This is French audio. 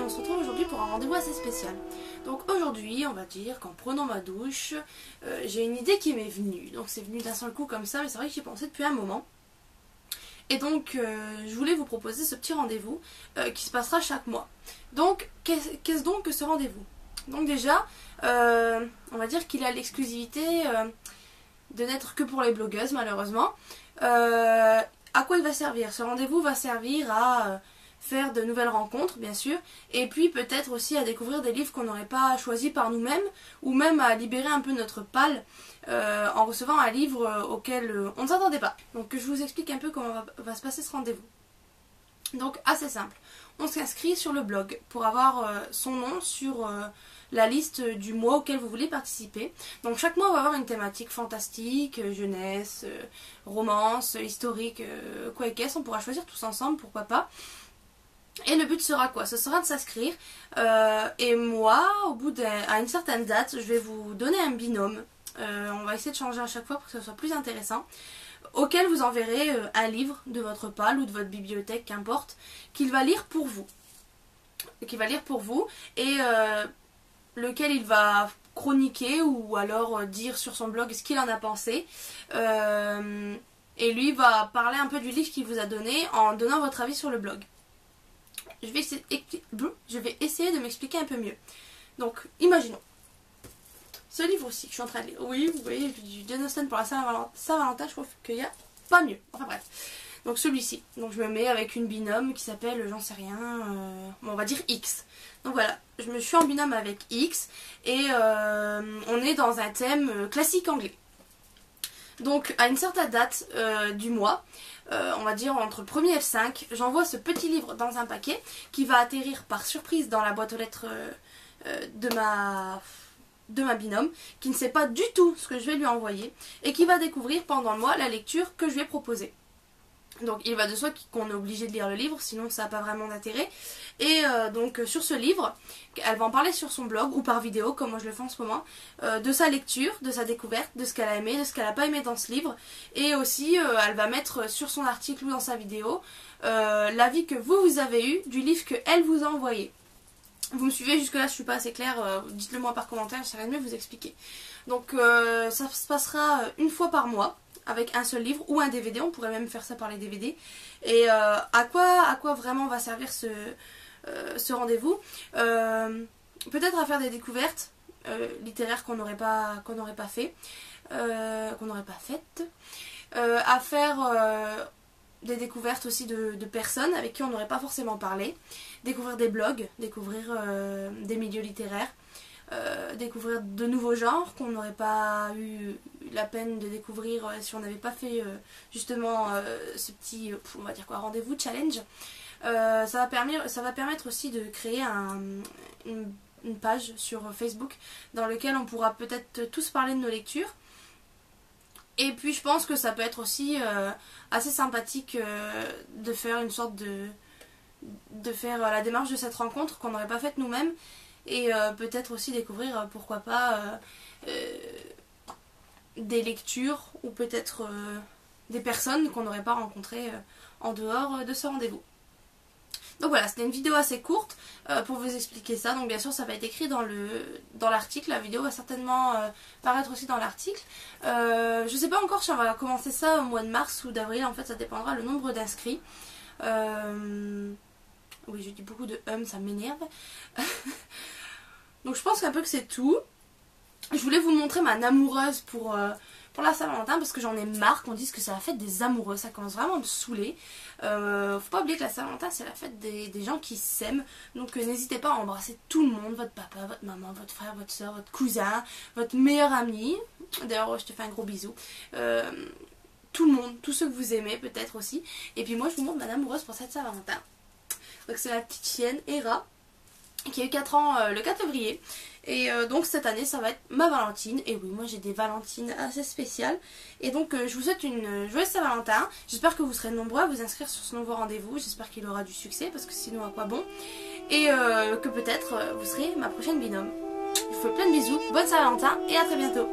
on se retrouve aujourd'hui pour un rendez-vous assez spécial. Donc aujourd'hui, on va dire qu'en prenant ma douche, j'ai une idée qui m'est venue. Donc c'est venu d'un seul coup comme ça, mais c'est vrai que j'y pensais depuis un moment. Et donc je voulais vous proposer ce petit rendez-vous qui se passera chaque mois. Donc qu'est-ce donc que ce rendez-vous? Donc déjà, on va dire qu'il a l'exclusivité de n'être que pour les blogueuses malheureusement. À quoi il va servir? Ce rendez-vous va servir à faire de nouvelles rencontres bien sûr, et puis peut-être aussi à découvrir des livres qu'on n'aurait pas choisis par nous-mêmes, ou même à libérer un peu notre palle en recevant un livre auquel on ne s'attendait pas. Donc je vous explique un peu comment va se passer ce rendez-vous. Donc assez simple, on s'inscrit sur le blog pour avoir son nom sur la liste du mois auquel vous voulez participer. Donc chaque mois on va avoir une thématique fantastique, jeunesse, romance, historique, quoi et qu'est-ce, on pourra choisir tous ensemble, pourquoi pas. Et le but sera quoi? Ce sera de s'inscrire et moi, à une certaine date, je vais vous donner un binôme. On va essayer de changer à chaque fois pour que ce soit plus intéressant, auquel vous enverrez un livre de votre palle ou de votre bibliothèque, qu'importe, qu'il va lire pour vous. Et lequel il va chroniquer ou alors dire sur son blog ce qu'il en a pensé. Et lui va parler un peu du livre qu'il vous a donné en donnant votre avis sur le blog. Je vais essayer de m'expliquer un peu mieux. Donc, imaginons. Ce livre-ci que je suis en train de lire. Oui, vous voyez, du Jane Austen pour la Saint-Valentin, je trouve qu'il n'y a pas mieux. Enfin bref. Donc celui-ci. Donc je me mets avec une binôme qui s'appelle, j'en sais rien, bon, on va dire X. Donc voilà, je me suis en binôme avec X et on est dans un thème classique anglais. Donc à une certaine date du mois, on va dire entre le 1er et le 5, j'envoie ce petit livre dans un paquet qui va atterrir par surprise dans la boîte aux lettres de ma binôme, qui ne sait pas du tout ce que je vais lui envoyer et qui va découvrir pendant le mois la lecture que je lui ai proposée. Donc il va de soi qu'on est obligé de lire le livre, sinon ça n'a pas vraiment d'intérêt. Et donc sur ce livre, elle va en parler sur son blog ou par vidéo, comme moi je le fais en ce moment, de sa lecture, de sa découverte, de ce qu'elle a aimé, de ce qu'elle n'a pas aimé dans ce livre. Et aussi elle va mettre sur son article ou dans sa vidéo l'avis que vous avez eu du livre qu'elle vous a envoyé. Vous me suivez jusque là, je suis pas assez claire, dites-le moi par commentaire, j'essaierai de mieux vous expliquer. Donc ça se passera une fois par mois, avec un seul livre ou un DVD, on pourrait même faire ça par les DVD. Et à quoi vraiment va servir ce rendez-vous? Peut-être à faire des découvertes littéraires qu'on n'aurait pas faites, à faire des découvertes aussi de personnes avec qui on n'aurait pas forcément parlé, découvrir des blogs, découvrir des milieux littéraires, découvrir de nouveaux genres qu'on n'aurait pas eu la peine de découvrir si on n'avait pas fait justement ce petit, on va dire quoi, rendez-vous, challenge. Ça va permettre aussi de créer une page sur Facebook dans laquelle on pourra peut-être tous parler de nos lectures. Et puis je pense que ça peut être aussi assez sympathique de faire une sorte de faire la démarche de cette rencontre qu'on n'aurait pas faite nous-mêmes. Et peut-être aussi découvrir, pourquoi pas, des lectures ou peut-être des personnes qu'on n'aurait pas rencontrées en dehors de ce rendez-vous. Donc voilà, c'était une vidéo assez courte pour vous expliquer ça. Donc bien sûr ça va être écrit dans l'article, la vidéo va certainement paraître aussi dans l'article. Je sais pas encore si on va commencer ça au mois de mars ou d'avril, en fait ça dépendra le nombre d'inscrits. Oui, je dis beaucoup de ça m'énerve. Donc je pense un peu que c'est tout. Je voulais vous montrer ma amoureuse pour la Saint-Valentin, parce que j'en ai marre qu'on dise que c'est la fête des amoureux. Ça commence vraiment à me saouler. Faut pas oublier que la Saint-Valentin c'est la fête des gens qui s'aiment. Donc n'hésitez pas à embrasser tout le monde, votre papa, votre maman, votre frère, votre soeur, votre cousin, votre meilleur ami. D'ailleurs je te fais un gros bisou. Tout le monde, tous ceux que vous aimez peut-être aussi. Et puis moi je vous montre ma amoureuse pour cette Saint-Valentin. Donc c'est la petite chienne Hera, qui a eu 4 ans le 4 février. Et donc cette année ça va être ma Valentine. Et oui, moi j'ai des Valentines assez spéciales. Et donc je vous souhaite une joyeuse Saint-Valentin. J'espère que vous serez nombreux à vous inscrire sur ce nouveau rendez-vous. J'espère qu'il aura du succès, parce que sinon à quoi bon. Et que peut-être vous serez ma prochaine binôme. Je vous fais plein de bisous, bonne Saint-Valentin et à très bientôt.